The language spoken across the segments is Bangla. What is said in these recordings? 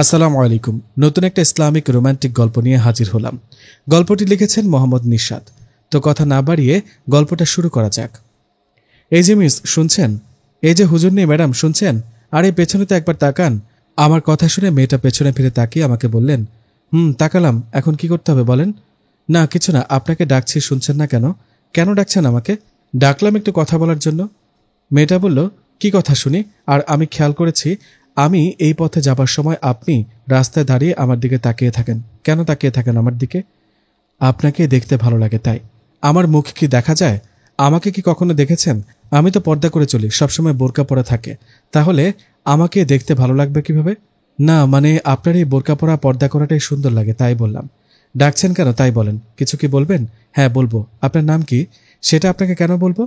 আসসালামু আলাইকুম। নতুন একটা ইসলামিক রোমান্টিক গল্প নিয়ে হাজির হলাম। গল্পটি লিখেছেন মোহাম্মদ নিশাত। তো কথা না বাড়িয়ে গল্পটা শুরু করা যাক। এই যে মিস, শুনছেন? এই যে হুজুরনি ম্যাডাম, শুনছেন? আরে পেছনে তো একবার তাকান। আমার কথা শুনে মেয়েটা পেছনে ফিরে তাকিয়ে আমাকে বললেন, তাকালাম, এখন কি করতে হবে বলেন? না কিছু না, আপনাকে ডাকছি, শুনছেন না কেন? কেন ডাকছেন আমাকে? ডাকলাম একটু কথা বলার জন্য। মেয়েটা বলল, কি কথা শুনি? আর আমি খেয়াল করেছি আমি এই পথে যাবার সময় আপনি রাস্তায় দাঁড়িয়ে আমার দিকে তাকিয়ে থাকেন। কেন তাকিয়ে থাকেন আমার দিকে? আপনাকে দেখতে ভালো লাগে তাই। আমার মুখ কি দেখা যায়? আমাকে কি কখনো দেখেছেন? আমি তো পর্দা করে চলি, সবসময় বোরকা পরা থাকে। তাহলে আমাকে দেখতে ভালো লাগবে কিভাবে? না মানে আপনার এই বোরকা পরা পর্দা করাটাই সুন্দর লাগে, তাই বললাম। ডাকছেন কেন তাই বলেন। কিছু কি বলবেন? হ্যাঁ বলবো। আপনার নাম কি? সেটা আপনাকে কেন বলবো?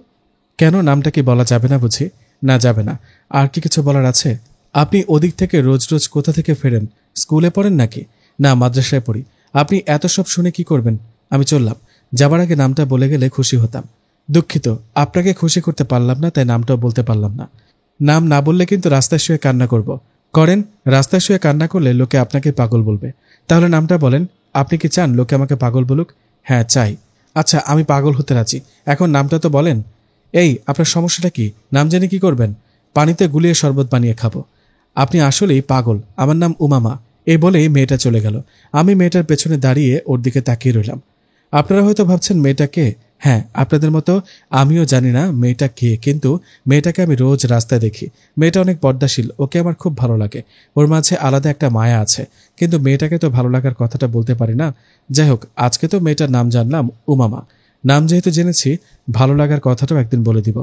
কেন, নামটা কি বলা যাবে না বুঝি? না যাবে না। আর কি কিছু বলার আছে? আপনি ওদিক থেকে রোজ রোজ কোথা থেকে ফেরেন? স্কুলে পড়েন নাকি? না, মাদ্রাসায় পড়ি। আপনি এত সব শুনে কি করবেন? আমি চললাম। যাবার আগে নামটা বলে গেলে খুশি হতাম। দুঃখিত, আপনাকে খুশি করতে পারলাম না, তাই নামটাও বলতে পারলাম না। নাম না বললে কিন্তু রাস্তায় শুয়ে কান্না করব। করেন। রাস্তায় শুয়ে কান্না করলে লোকে আপনাকে পাগল বলবে। তাহলে নামটা বলেন। আপনি কি চান লোকে আমাকে পাগল বলুক? হ্যাঁ চাই। আচ্ছা, আমি পাগল হতে রাজি। এখন নামটা তো বলেন। এই, আপনার সমস্যাটা কি? নাম জেনে কি করবেন? পানিতে গুলিয়ে শরবত বানিয়ে খাবো। আপনি আসলেই পাগল। আমার নাম উমামা। এই বলেই মেয়েটা চলে গেল। আমি মেয়েটার পেছনে দাঁড়িয়ে ওর দিকে তাকিয়ে রইলাম। আপনারা হয়তো ভাবছেন মেয়েটা কে। হ্যাঁ, আপনাদের মতো আমিও জানি না মেয়েটা কে, কিন্তু মেয়েটাকে আমি রোজ রাস্তায় দেখি। মেয়েটা অনেক পর্দাশীল, ওকে আমার খুব ভালো লাগে। ওর মাঝে আলাদা একটা মায়া আছে, কিন্তু মেয়েটাকে তো ভালো লাগার কথাটা বলতে পারি না। যাই হোক, আজকে তো মেয়েটার নাম জানলাম উমামা। নাম যেহেতু জেনেছি, ভালো লাগার কথাটাও একদিন বলে দিব।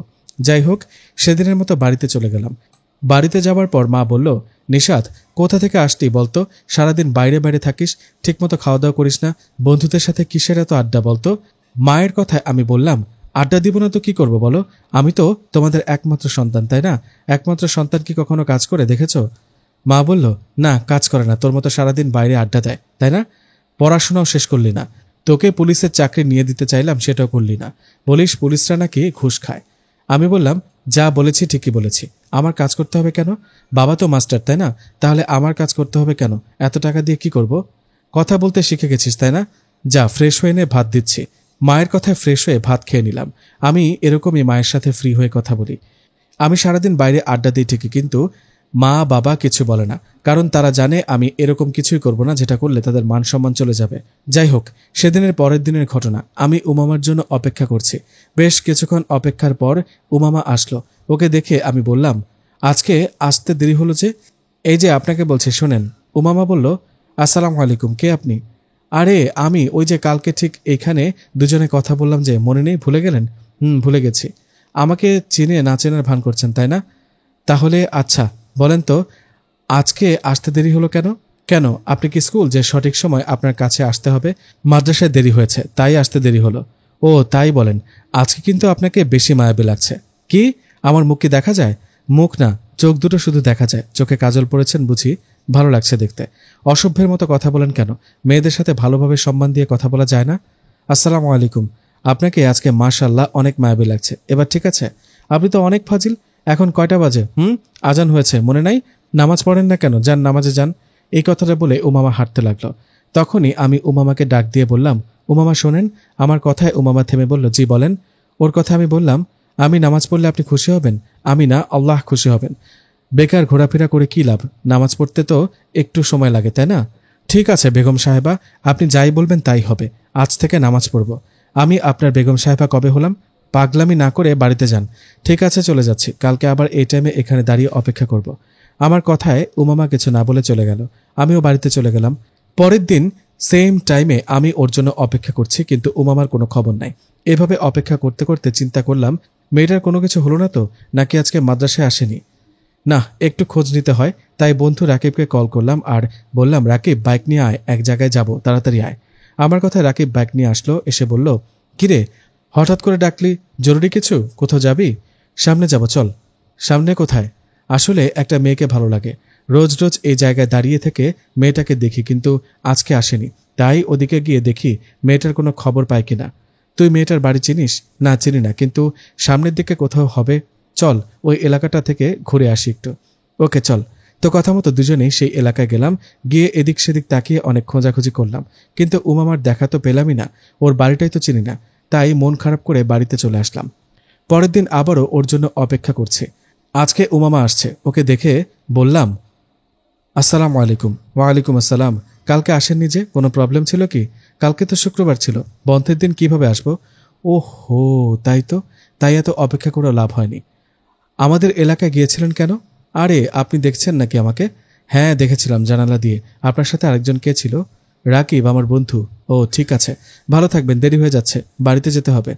যাই হোক, সেদিনের মতো বাড়িতে চলে গেলাম। বাড়িতে যাওয়ার পর মা বলল, নিশাত, কোথা থেকে আসতি বলতো? সারাদিন বাইরে বাইরে থাকিস, ঠিকমতো খাওয়া দাওয়া করিস না, বন্ধুদের সাথে কিসের এত আড্ডা বলতো? মায়ের কথায় আমি বললাম, আড্ডা দিব না তো কি করব বলো? আমি তো তোমাদের একমাত্র সন্তান, তাই না? একমাত্র সন্তান কি কখনো কাজ করে দেখেছো? মা বলল, না কাজ করে না, তোর মতো সারাদিন বাইরে আড্ডা দেয়, তাই না? পড়াশোনাও শেষ করলি না। তোকে পুলিশের চাকরি নিয়ে দিতে চাইলাম, সেটাও করলি না। বলিস পুলিশরা নাকি ঘুষ খায়। আমি বললাম, যা বলেছি ঠিকই বলেছি। আমার কাজ করতে হবে কেন? বাবা তো মাস্টার, তাই না? তাহলে আমার কাজ করতে হবে কেন? এত টাকা দিয়ে কি করব? কথা বলতে শিখে গেছিস, তাই না? যা, ফ্রেশ হয়ে নে, ভাত দিচ্ছি। মায়ের কথায় ফ্রেশ হয়ে ভাত খেয়ে নিলাম। আমি এরকমই মায়ের সাথে ফ্রি হয়ে কথা বলি। আমি সারাদিন বাইরে আড্ডা দিই ঠিকই, কিন্তু মা বাবা কিছু বলে না, কারণ তারা জানে আমি এরকম কিছুই করব না যেটা করলে তাদের মান সম্মান চলে যাবে। যাই হোক, সেদিনের পরের দিনের ঘটনা। আমি উমামার জন্য অপেক্ষা করছি। বেশ কিছুক্ষণ অপেক্ষার পর উমামা আসলো। ওকে দেখে আমি বললাম, আজকে আসতে দেরি হলো যে? এই যে আপনাকে বলছি, শোনেন। উমামা বলল, আসসালামু আলাইকুম, কে আপনি? আরে আমি ওই যে কালকে ঠিক এইখানে দুজনে কথা বললাম যে, মনে নেই? ভুলে গেলেন? ভুলে গেছি। আমাকে চিনে না চেনার ভান করছেন, তাই না? তাহলে আচ্ছা, বলেন তো আজকে আসতে দেরি হলো কেন? কেন, আপনি কি স্কুল যে সঠিক সময় আপনার কাছে আসতে হবে? মাদ্রাসায় দেরি হয়েছে, তাই আসতে দেরি হলো। ও তাই বলেন। আজকে কিন্তু আপনাকে বেশি মায়াবী লাগছে। কি? আমার মুখ কি দেখা যায়? মুখ না, চোখ দুটো শুধু দেখা যায়। চোখে কাজল পড়েছেন বুঝি? ভালো লাগছে দেখতে। অসভ্যের মতো কথা বলেন কেন? মেয়েদের সাথে ভালোভাবে সম্মান দিয়ে কথা বলা যায় না? আসসালামু আলাইকুম। আপনাকে আজকে মাশাআল্লাহ অনেক মায়াবী লাগছে। এবার ঠিক আছে? আপনি তো অনেক ফাজিল। এখন কয়টা বাজে? আজান হয়েছে, মনে নাই? নামাজ পড়েন না কেন? যান নামাজে যান। এই কথাটা বলে উমামা হাঁটতে লাগলো। তখনই আমি উমামাকে ডাক দিয়ে বললাম, উমামা শোনেন। আমার কথায় উমামা থেমে বলল, জি বলেন। ওর কথা আমি বললাম, আমি নামাজ পড়লে আপনি খুশি হবেন? আমি না, আল্লাহ খুশি হবেন। বেকার ঘোরাফেরা করে কি লাভ? নামাজ পড়তে তো একটু সময় লাগে, তাই না? ঠিক আছে বেগম সাহেবা, আপনি যাই বলবেন তাই হবে। আজ থেকে নামাজ পড়ব। আমি আপনার বেগম সাহেবা কবে হলাম? পাগলামি না করে বাড়িতে যান। ঠিক আছে, চলে যাচ্ছি। কালকে আবার এই টাইমে এখানে দাঁড়িয়ে অপেক্ষা করব। আমার কথায় উমামা কিছু না বলে চলে গেল। আমিও বাড়িতে চলে গেলাম। পরের দিন সেম টাইমে আমি ওর জন্য অপেক্ষা করছি, কিন্তু উমামার কোনো খবর নাই। এভাবে অপেক্ষা করতে করতে চিন্তা করলাম, মেয়েটার কোনো কিছু হলো না তো? নাকি আজকে মাদ্রাসায় আসেনি? না, একটু খোঁজ নিতে হয়। তাই বন্ধু রাকিবকে কল করলাম আর বললাম, রাকিব বাইক নিয়ে আয়, এক জায়গায় যাব, তাড়াতাড়ি আয়। আমার কথায় রাকিব বাইক নিয়ে আসলো। এসে বলল, কিরে হঠাৎ করে ডাকলি? জরুরি কিছু? কোথাও যাবি? সামনে যাব, চল। সামনে কোথায়? আসলে একটা মেয়েকে ভালো লাগে। রোজ রোজ এই জায়গায় দাঁড়িয়ে থেকে মেয়েটাকে দেখি, কিন্তু আজকে আসেনি। তাই ওদিকে গিয়ে দেখি মেয়েটার কোনো খবর পায় কিনা। তুই মেয়েটার বাড়ি চিনিস? না চিনি না, কিন্তু সামনের দিকে কোথাও হবে। চল ওই এলাকাটা থেকে ঘুরে আসি একটু। ওকে চল। তো কথা মতো দুজনেই সেই এলাকায় গেলাম। গিয়ে এদিক সেদিক তাকিয়ে অনেক খোঁজাখুঁজি করলাম, কিন্তু উমামার দেখা তো পেলামই না। ওর বাড়িটাই তো চিনি না, তাই মন খারাপ করে বাড়িতে চলে আসলাম। পরের দিন আবারও ওর জন্য অপেক্ষা করছি। আজকে উমামা আসছে, ওকে দেখে বললাম, আসসালামু আলাইকুম। ওয়ালাইকুম আসসালাম। কালকে আসেননি যে, কোনো প্রবলেম ছিল কি? কালকে তো শুক্রবার ছিল, বন্ধের দিন কিভাবে আসবো? ওহো, তাই তো, তাই এত অপেক্ষা করে লাভ হয়নি। আমাদের এলাকায় গিয়েছিলেন কেন? আরে আপনি দেখছেন নাকি আমাকে? হ্যাঁ দেখেছিলাম জানালা দিয়ে। আপনার সাথে আরেকজন কে ছিল? রাকিব, আমার বন্ধু। ও ঠিক আছে, ভালো থাকবেন, দেরি হয়ে যাচ্ছে, বাড়িতে যেতে হবে।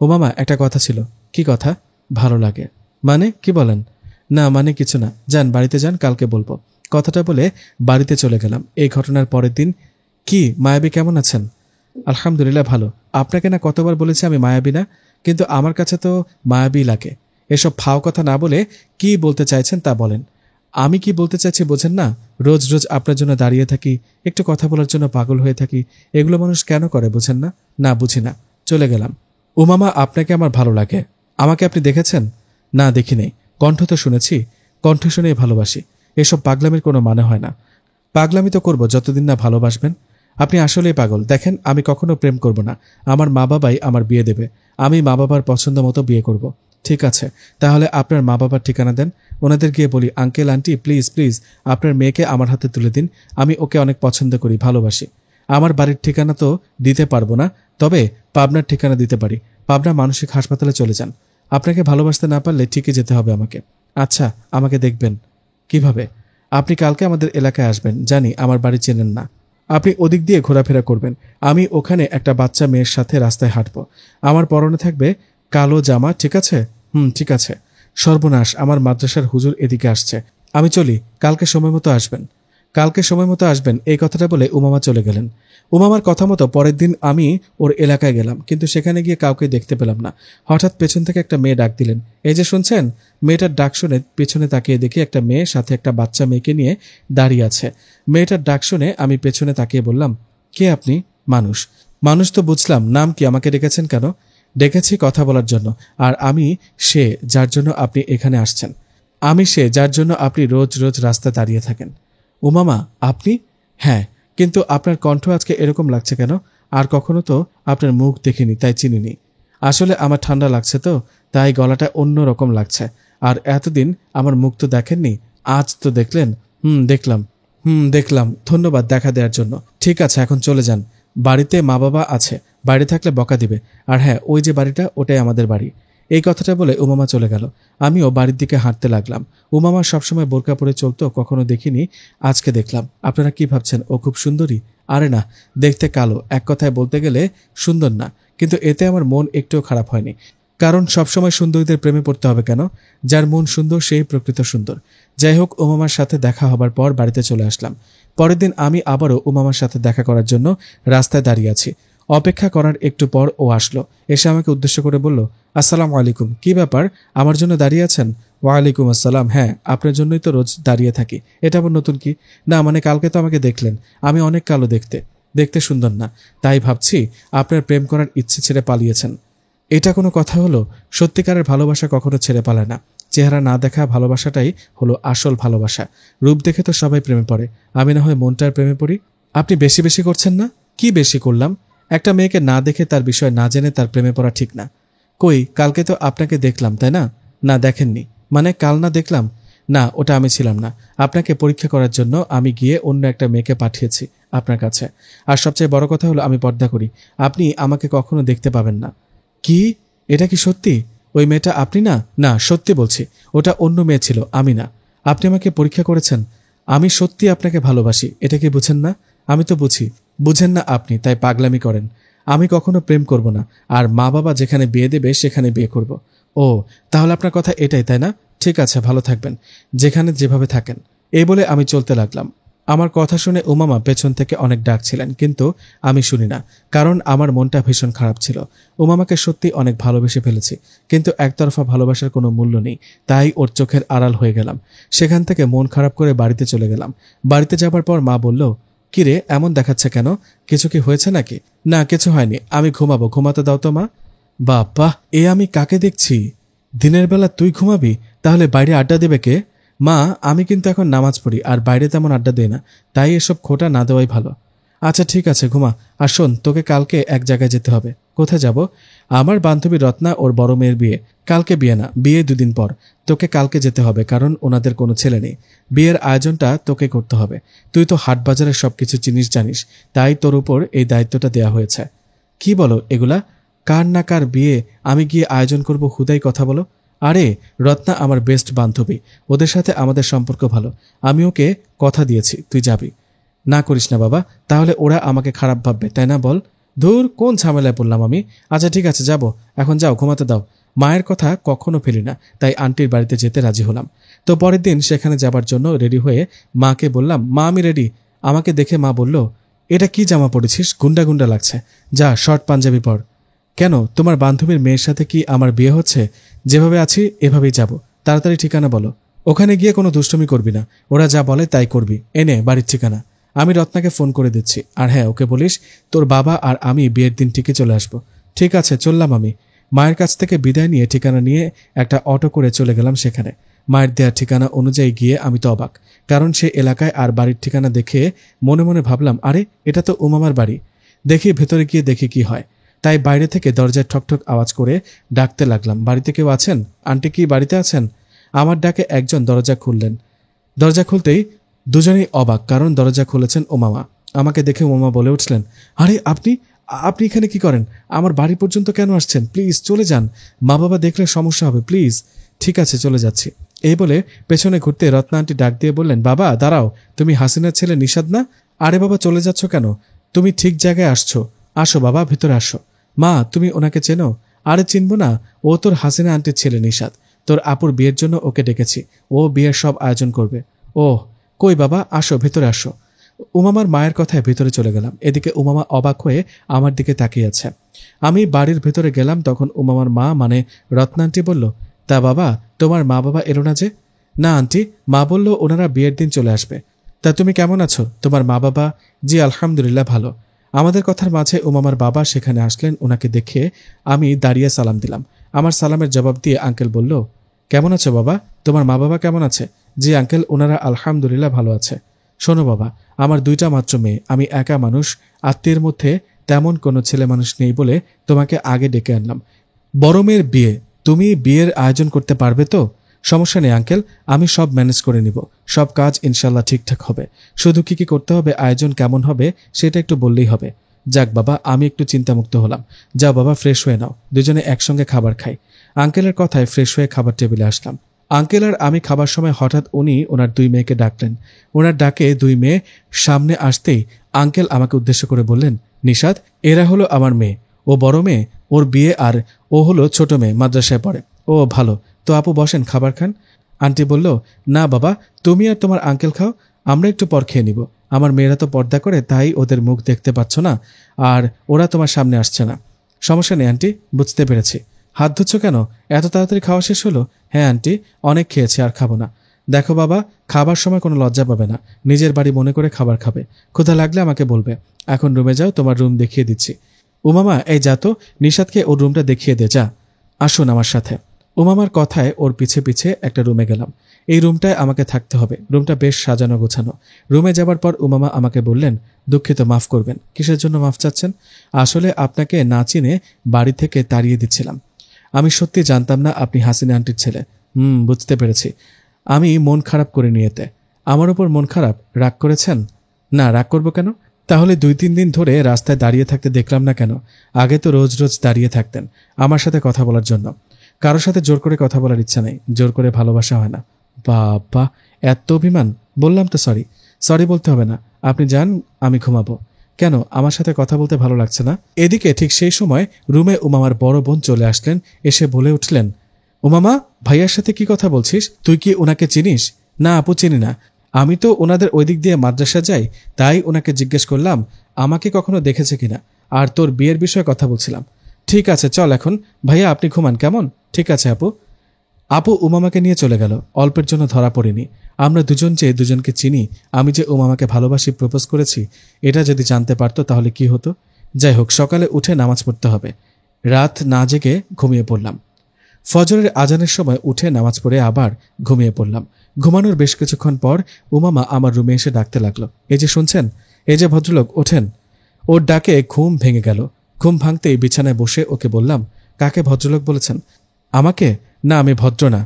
ও মামা, একটা কথা ছিল। কি কথা? ভালো লাগে মানে কি বলেন? না মানে কিছু না, যান বাড়িতে যান, কালকে বলবো। কথাটা বলে বাড়িতে চলে গেলাম। এই ঘটনার পরের দিন। কি মায়াবী, কেমন আছেন? আলহামদুলিল্লাহ ভালো। আপনাকে না কতবার বলেছি আমি মায়াবী না, কিন্তু আমার কাছে তো মায়াবী লাগে। এসব ফাও কথা না বলে কি বলতে চাইছেন তা বলেন। আমি কি বলতে চাইছি বোঝেন না? রোজ রোজ আপনার জন্য দাঁড়িয়ে থাকি, একটু কথা বলার জন্য পাগল হয়ে থাকি, এগুলো মানুষ কেন করে বোঝেন না? না বুঝি না। চলে গেলাম। ও মামা, আপনাকে আমার ভালো লাগে। আমাকে আপনি দেখেছেন? না দেখি নেই, কণ্ঠ তো শুনেছি, কণ্ঠ শুনেই ভালোবাসি। এসব পাগলামির কোনো মানে হয় না। পাগলামি তো করব যতদিন না ভালোবাসবেন। আপনি আসলেই পাগল। দেখেন, আমি কখনো প্রেম করব না। আমার মা বাবাই আমার বিয়ে দেবে, আমি মা বাবার পছন্দ মতো বিয়ে করব। ঠিক আছে, তাহলে আপনার মা বাবার ঠিকানা দেন, ওনাদের গিয়ে বলি, আঙ্কেল আন্টি প্লিজ প্লিজ আপনার মেয়েকে আমার হাতে তুলে দিন, আমি ওকে অনেক পছন্দ করি, ভালোবাসি। আমার বাড়ির ঠিকানা তো দিতে পারবো না, তবে পাবনার ঠিকানা দিতে পারি। পাবনা মানসিক হাসপাতালে চলে যান। আপনাকে ভালোবাসতে না পারলে ঠিকই যেতে হবে আমাকে। আচ্ছা, আমাকে দেখবেন কিভাবে? আপনি কালকে আমাদের এলাকায় আসবেন, জানি আমার বাড়ি চেনেন না। আপনি ওদিক দিয়ে ঘোরাফেরা করবেন, আমি ওখানে একটা বাচ্চা মেয়ের সাথে রাস্তায় হাঁটবো। আমার পরনে থাকবে কালো জামা, ঠিক আছে? ঠিক আছে। সর্বনাশ, আমার মাদ্রাসার হুজুর এদিকে আসছে, আমি চলি। কালকে সময় মতো আসবেন। কালকে সময় মতো আসবেন, এই কথাটা বলে উমামা চলে গেলেন। উমামার কথা মতো পরের দিন আমি ওর এলাকায় গেলাম, কিন্তু সেখানে গিয়ে কাউকে দেখতে পেলাম না। হঠাৎ পেছন থেকে একটা মেয়ে ডাক দিলেন। এই যে শুনছেন? মেয়েটার ডাক শুনে পেছনে তাকিয়ে দেখি একটা মেয়ে সাথে একটা বাচ্চা মেয়েকে নিয়ে দাঁড়িয়ে আছে। মেয়েটার ডাক শুনে আমি পেছনে তাকিয়ে বললাম, কে আপনি? মানুষ। মানুষ তো বুঝলাম, নাম কি? আমাকে ডেকেছেন কেন? ডেকেছি কথা বলার জন্য। আর আমি সে যার জন্য আপনি এখানে আসছেন। আমি সে যার জন্য আপনি রোজ রোজ রাস্তায় দাঁড়িয়ে থাকেন। উমামা, আপনি? হ্যাঁ, কিন্তু আপনার কণ্ঠ আজকে এরকম লাগছে কেন? আর কখনো তো আপনার মুখ দেখিনি, তাই চিনিনি। আসলে আমার ঠান্ডা লাগছে তো, তাই গলাটা অন্য রকম লাগছে। আর এতদিন আমার মুখ তো দেখেননি, আজ তো দেখলেন। দেখলাম। দেখলাম, ধন্যবাদ দেখা দেওয়ার জন্য। ঠিক আছে, এখন চলে যান। বাড়িতে মা বাবা আছে, বাইরে থাকলে বকা দিবে। আর হ্যাঁ, ওই যে বাড়িটা, ওটাই আমাদের বাড়ি। এই কথাটা বলে উমামা চলে গেল। আমিও বাড়ির দিকে হাঁটতে লাগলাম। উমামা সবসময় বোরকা পরে চলতো, কখনো দেখিনি, আজকে দেখলাম। আপনারা কি ভাবছেন ও খুব সুন্দরী? আরে না, দেখতে কালো, এক কথায় বলতে গেলে সুন্দর না। কিন্তু এতে আমার মন একটুও খারাপ হয়নি, কারণ সবসময় সুন্দরীদের প্রেমে পড়তে হবে কেন? যার মন সুন্দর সেই প্রকৃত সুন্দর। যাই হোক, উমামার সাথে দেখা হবার পর বাড়িতে চলে আসলাম। পরের দিন আমি আবারও উমামার সাথে দেখা করার জন্য রাস্তায় দাঁড়িয়ে আছি। অপেক্ষা করার একটু পর ও আসলো। এসে আমাকে উদ্দেশ্য করে বলল, আসসালামু আলাইকুম। কি ব্যাপার, আমার জন্য দাঁড়িয়ে আছেন? ওয়ালাইকুম আসসালাম। হ্যাঁ, আপনার জন্যই তো রোজ দাঁড়িয়ে থাকি। এটা আবার নতুন কি? না মানে কালকে তো আমাকে দেখলেন, আমি অনেক কালো দেখতে, দেখতে সুন্দর না, তাই ভাবছি আপনার প্রেম করার ইচ্ছে ছেড়ে পালিয়েছেন। এটা কোনো কথা হলো? সত্যিকারের ভালোবাসা কখনো ছেড়ে পালায় না। চেহারা না দেখা ভালোবাসাটাই হলো আসল ভালোবাসা। রূপ দেখে তো সবাই প্রেমে পড়ে, আমি না হয় মনটার প্রেমে পড়ি। আপনি বেশি বেশি করছেন না? কি বেশি করলাম? একটা মেয়েকে না দেখে, তার বিষয় না জেনে তার প্রেমে পড়া ঠিক না। কই, কালকে তো আপনাকে দেখলাম, তাই না? না দেখেননি মানে? কাল না দেখলাম? না, ওটা আমি ছিলাম না। আপনাকে পরীক্ষা করার জন্য আমি গিয়ে অন্য একটা মেয়েকে পাঠিয়েছি আপনার কাছে। আর সবচেয়ে বড় কথা হলো, আমি পর্দা করি, আপনি আমাকে কখনো দেখতে পাবেন না। কি? এটা কি সত্যি? ওই মেয়েটা আপনি না? না, সত্যি বলছি, ওটা অন্য মেয়ে ছিল, আমি না। আপনি আমাকে পরীক্ষা করেছেন। আমি সত্যি আপনাকে ভালোবাসি, এটা কি বুঝেন না? আমি তো বুঝি, বুঝেন না আপনি, তাই পাগলামি করেন। আমি কখনো প্রেম করব না, আর মা বাবা যেখানে বিয়ে দেবে সেখানে বিয়ে করব। ও, তাহলে আপনার কথা এটাই, তাই না? ঠিক আছে, ভালো থাকবেন, যেখানে যেভাবে থাকেন। এই বলে আমি চলতে লাগলাম। আমার কথা শুনে উমামা পেছন থেকে অনেক ডাকছিলেন, কিন্তু আমি শুনি না, কারণ আমার মনটা ভীষণ খারাপ ছিল। উমামাকে সত্যি অনেক ভালোবেসে ফেলেছি, কিন্তু একতরফা ভালোবাসার কোনো মূল্য নেই, তাই ওর চোখের আড়াল হয়ে গেলাম। সেখান থেকে মন খারাপ করে বাড়িতে চলে গেলাম। বাড়িতে যাবার পর মা বলল, কিরে এমন দেখাচ্ছে কেন? কিছু কি হয়েছে নাকি? না, কিছু হয়নি, আমি ঘুমাবো, ঘুমাতে দাও তো মা। বাবা, এ আমি কাকে দেখছি? দিনের বেলা তুই ঘুমাবি? তাহলে বাইরে আড্ডা দেবে কে? মা, আমি কিন্তু এখন নামাজ পড়ি আর বাইরে তেমন আড্ডা দিই না, তাই এসব খোটা না দেওয়াই ভালো। আচ্ছা ঠিক আছে, ঘুমা। আর শোন, তোকে কালকে এক জায়গায় যেতে হবে। কোথায় যাব? আমার বান্ধবী রত্না, ওর বড় মেয়ের বিয়ে। কালকে বিয়ে না, বিয়ে 2 দিন পর। তোকে কালকে যেতে হবে, কারণ ওনাদের কোনো ছেলে নেই। বিয়ের আয়োজনটা তোকে করতে হবে। তুই তো হাট বাজারের সবকিছু জিনিস জানিস, তাই তোর উপর এই দায়িত্বটা দেওয়া হয়েছে। কি বলো এগুলা? কার না কার বিয়ে আমি গিয়ে আয়োজন করব, হুদাই কথা বলো। আরে রত্না আমার বেস্ট বান্ধবী, ওদের সাথে আমাদের সম্পর্ক ভালো। আমি ওকে কথা দিয়েছি তুই যাবি। না করিস না বাবা, তাহলে ওরা আমাকে খারাপ ভাববে, তাই না বল? ধুর, কোন ঝামেলায় পড়লাম আমি। আচ্ছা ঠিক আছে, যাব। এখন যাও, ঘুমাতে দাও। মায়ের কথা কখনো ফেলি না, তাই আন্টির বাড়িতে যেতে রাজি হলাম। তো পরের দিন সেখানে যাবার জন্য রেডি হয়ে মাকে বললাম, মা আমি রেডি। আমাকে দেখে মা বলল, এটা কি জামা পড়েছিস, গুন্ডা গুন্ডা লাগছে, যা শর্ট পাঞ্জাবি পর। কেন, তোমার বান্ধবীর মেয়ের সাথে কি আমার বিয়ে হচ্ছে? যেভাবে আছি এভাবেই যাব। তাড়াতাড়ি ঠিকানা বলো। ওখানে গিয়ে কোনো দুষ্টুমি করবি না, ওরা যা বলে তাই করবি। এনে বাড়ির ঠিকানা। আমি রত্নাকে ফোন করে দিচ্ছি। আর হ্যাঁ, ওকে বলিস তোর বাবা আর আমি বিয়ের দিন ঠিকই চলে আসবো। ঠিক আছে, চললাম আমি। মায়ের কাছ থেকে বিদায় নিয়ে ঠিকানা নিয়ে একটা অটো করে চলে গেলাম সেখানে। মায়ের দেওয়ার ঠিকানা অনুযায়ী গিয়ে আমি তো অবাক, কারণ সে এলাকায় আর বাড়ির ঠিকানা দেখে মনে মনে ভাবলাম, আরে এটা তো উমামার বাড়ি। দেখি ভেতরে গিয়ে দেখি কি হয়। তাই বাইরে থেকে দরজায় ঠকঠক আওয়াজ করে ডাকতে লাগলাম, বাড়িতে কেউ আছেন? আন্টি কি বাড়িতে আছেন? আমার ডাকে একজন দরজা খুললেন। দরজা খুলতেই দুজনেই অবাক, কারণ দরজা খুলেছেন উমামা। আমাকে দেখে উমামা বলে উঠলেন, আরে আপনি আপনি এখানে কি করেন? আমার বাড়ি পর্যন্ত কেন আসছেন? প্লিজ চলে যান, মা বাবা দেখলে সমস্যা হবে, প্লিজ। ঠিক আছে, চলে যাচ্ছি। এই বলে পেছনে ঘুরতে রত্না আন্টি ডাক দিয়ে বললেন, বাবা দাঁড়াও, তুমি হাসিনার ছেলে নিশাদ না? আরে বাবা, চলে যাচ্ছ কেন? তুমি ঠিক জায়গায় আসছো, আসো বাবা, ভিতরে আসো। মা, তুমি ওনাকে চেনো? আরে চিনব না, ও তোর হাসিনা আন্টির ছেলে নিশাদ। তোর আপুর বিয়ের জন্য ওকে ডেকেছি, ও বিয়ের সব আয়োজন করবে। ওহ, কই বাবা, আসো ভেতরে আসো। উমামার মায়ের কথায় ভেতরে চলে গেলাম। এদিকে উমামা অবাক হয়ে আমার দিকে তাকিয়ে আছে। আমি বাড়ির ভেতরে গেলাম, তখন উমামার মা মানে রত্না আন্টি বলল, তা বাবা, তোমার মা বাবা এলো না যে? না আন্টি, মা বলল ওনারা বিয়ের দিন চলে আসবে। তা তুমি কেমন আছো? তোমার মা বাবা? জি আলহামদুলিল্লাহ ভালো। আমাদের কথার মাঝে উমামার বাবা সেখানে আসলেন। ওনাকে দেখে আমি দাঁড়িয়ে সালাম দিলাম। আমার সালামের জবাব দিয়ে আঙ্কেল বলল, কেমন আছো বাবা? তোমার মা বাবা কেমন আছে? জি আঙ্কেল, ওনারা আলহামদুলিল্লাহ ভালো আছে। শোনো বাবা, আমার 2টা মাত্র মেয়ে, আমি একা মানুষ, আত্মীয়ের মধ্যে তেমন কোনো ছেলে মানুষ নেই বলে তোমাকে আগে ডেকে আনলাম। বড় মেয়ের বিয়ে, তুমি বিয়ের আয়োজন করতে পারবে তো? সমস্যা নেই আঙ্কেল, আমি সব ম্যানেজ করে নিব। সব কাজ ইনশাল্লাহ ঠিকঠাক হবে। শুধু কি কি করতে হবে, আয়োজন কেমন হবে সেটা একটু বললেই হবে। যাক বাবা, আমি একটু চিন্তামুক্ত হলাম। যাও বাবা, ফ্রেশ হয়ে নাও, দুজনে একসঙ্গে খাবার খাই। আঙ্কেলের কথায় ফ্রেশ হয়ে খাবার টেবিলে আসলাম। আঙ্কেল আর আমি খাবার সময় হঠাৎ উনি ওনার 2 মেয়েকে ডাকলেন। ওনার ডাকে 2 মেয়ে সামনে আসতেই আঙ্কেল আমাকে উদ্দেশ্য করে বললেন, নিশাদ, এরা হলো আমার মেয়ে। ও বড় মেয়ে, ওর বিয়ে, আর ও হলো ছোট মেয়ে, মাদ্রাসায় পড়ে। ও ভালো, তো আপু বসেন, খাবার খান। আন্টি বলল, না বাবা, তুমি আর তোমার আঙ্কেল খাও, আমরা একটু পর খেয়ে নিব। আমার মেয়েরা তো পর্দা করে, তাই ওদের মুখ দেখতে পাচ্ছ না, আর ওরা তোমার সামনে আসছে না। সমস্যা নেই আন্টি, বুঝতে পেরেছি। হাত ধুচ্ছ কেন? এত তাড়াতাড়ি খাওয়া শেষ হলো? হ্যাঁ আন্টি, অনেক খেয়েছি, আর খাবো না। দেখো বাবা, খাবার সময় কোনো লজ্জা পাবে না, নিজের বাড়ি মনে করে খাবার খাবে। ক্ষুধা লাগলে আমাকে বলবে। এখন রুমে যাও, তোমার রুম দেখিয়ে দিচ্ছি। উমামা, এই যা তো, নিশাদকে ওর রুমটা দেখিয়ে দে, যা। আসুন আমার সাথে। উমামার কথায় ওর পিছে পিছে একটা রুমে গেলাম। এই রুমটায় আমাকে থাকতে হবে। রুমটা বেশ সাজানো গোছানো। রুমে যাবার পর উমামা আমাকে বললেন, দুঃখিত, মাফ করবেন। কিসের জন্য মাফ চাচ্ছেন? আসলে আপনাকে না চিনে বাড়ি থেকে তাড়িয়ে দিচ্ছিলাম। আমি সত্যি জানতাম না আপনি হাসিনা আন্টির ছেলে। বুঝতে পেরেছি। আমি মন খারাপ করে নিয়েতে। আমার উপর মন খারাপ? রাগ করেছেন? না, রাগ করব কেন? তাহলে 2-3 দিন ধরে রাস্তায় দাঁড়িয়ে থাকতে দেখলাম না কেন? আগে তো রোজ রোজ দাঁড়িয়ে থাকতেন আমার সাথে কথা বলার জন্য। কারোর সাথে জোর করে কথা বলার ইচ্ছা নেই, জোর করে ভালোবাসা হয় না। বাবা, এত অভিমান! বললাম তো সরি। সরি বলতে হবে না, আপনি যান, আমি ঘুমাবো। কেন, আমার সাথে কথা বলতে ভালো লাগছে না? এদিকে ঠিক সেই সময় রুমে উমামার বড় বোন চলে আসলেন। এসে বলে উঠলেন, উমামা, ভাইয়ার সাথে কি কথা বলছিস? তুই কি ওনাকে চিনিস? না আপু, চিনি না। আমি তো ওনাদের ওই দিক দিয়ে মাদ্রাসা যাই, তাই ওনাকে জিজ্ঞেস করলাম আমাকে কখনো দেখেছে কিনা, আর তোর বিয়ের বিষয়ে কথা বলছিলাম। ঠিক আছে, চল এখন, ভাইয়া আপনি ঘুমান, কেমন? ঠিক আছে আপু। আপু উমামাকে নিয়ে চলে গেল। অল্পের জন্য ধরা পড়িনি। আমরা দুজন যে দুজনকে চিনি, আমি যে উমামাকে ভালোবাসি, প্রপোজ করেছি, এটা যদি জানতে পারতো তাহলে কি হতো। যাই হোক, সকালে উঠে নামাজ পড়তে হবে। রাত না জেগে ঘুমিয়ে পড়লাম। ফজরের আজানের সময় উঠে নামাজ পড়ে আবার ঘুমিয়ে পড়লাম। ঘুমানোর বেশ কিছুক্ষণ পর উমামা আমার রুমে এসে ডাকতে লাগলো, এই যে শুনছেন, এই যে ভদ্রলোক, ওঠেন। ওর ডাকে ঘুম ভেঙে গেল। ঘুম ভাঙতেই বিছানায় বসে ওকে বললাম, কাকে ভদ্রলোক বলেছেন? আমাকে? না, আমি ভদ্র না,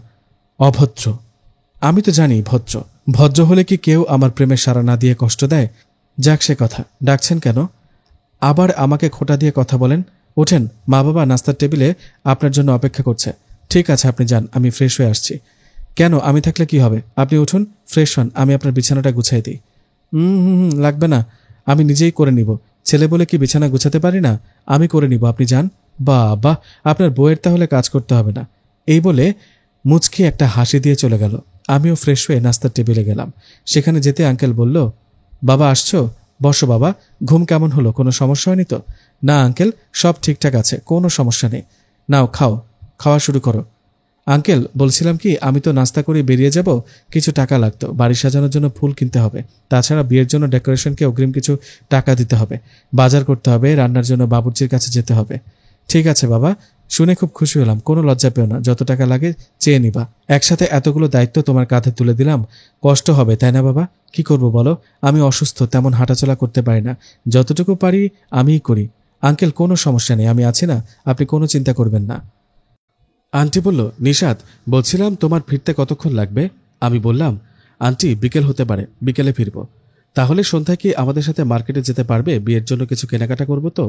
অভদ্র। আমি তো জানি ভদ্র। ভদ্র হলে কি কেউ আমার প্রেমে সাড়া না দিয়ে কষ্ট দেয়? যাক সে কথা, ডাকছেন কেন? আবার আমাকে খোঁটা দিয়ে কথা বলেন। ওঠেন, মা বাবা নাস্তার টেবিলে আপনার জন্য অপেক্ষা করছে। ঠিক আছে, আপনি যান, আমি ফ্রেশ হয়ে আসছি। কেন, আমি থাকলে কি হবে? আপনি উঠুন, ফ্রেশ হন, আমি আপনার বিছানাটা গুছাই দিই। লাগবে না, আমি নিজেই করে নিব। ছেলে বলে কি বিছানা গুছাতে পারি না? আমি করে নিব, আপনি যান। বাহ, আপনার বউয়ের তাহলে কাজ করতে হবে না। এই বলে মুচকি একটা হাসি দিয়ে চলে গেল। আমিও ফ্রেশ হয়ে নাস্তার টেবিলে গেলাম। সেখানে যেতে আঙ্কেল বলল, বাবা আসছো? বসো বাবা। ঘুম কেমন হলো, কোনো সমস্যা হয়নি তো? না আঙ্কেল, সব ঠিকঠাক আছে, কোনো সমস্যা নেই। নাও খাও, খাওয়া শুরু করো। আঙ্কেল, বলছিলাম কি, আমি তো নাস্তা করে বেরিয়ে যাব, কিছু টাকা লাগতো, বাড়ি সাজানোর জন্য ফুল কিনতে হবে, তাছাড়া বিয়ের জন্য ডেকোরেশনকে অগ্রিম কিছু টাকা দিতে হবে, বাজার করতে হবে, রান্নার জন্য বাবুর্চির কাছে যেতে হবে। ঠিক আছে বাবা, শুনে খুব খুশি হলাম, কোনো লজ্জা পেও না, যত টাকা লাগে চেয়ে নিবা। একসাথে এতগুলো দায়িত্ব তোমার কাঁধে তুলে দিলাম, কষ্ট হবে তাই না বাবা? কি করব বলো, আমি অসুস্থ, তেমন হাঁটাচলা করতে পারি না, যতটুকু পারি আমিই করি। আঙ্কেল, কোনো সমস্যা নেই, আমি আছি না, আপনি কোনো চিন্তা করবেন না। আন্টি বলল, নিশাত, বলছিলাম তোমার ফিরতে কতক্ষণ লাগবে? আমি বললাম, আন্টি বিকেল হতে পারে, বিকেলে ফিরব। তাহলে সন্ধ্যায় কি আমাদের সাথে মার্কেটে যেতে পারবে? বিয়ের জন্য কিছু কেনাকাটা করব তো।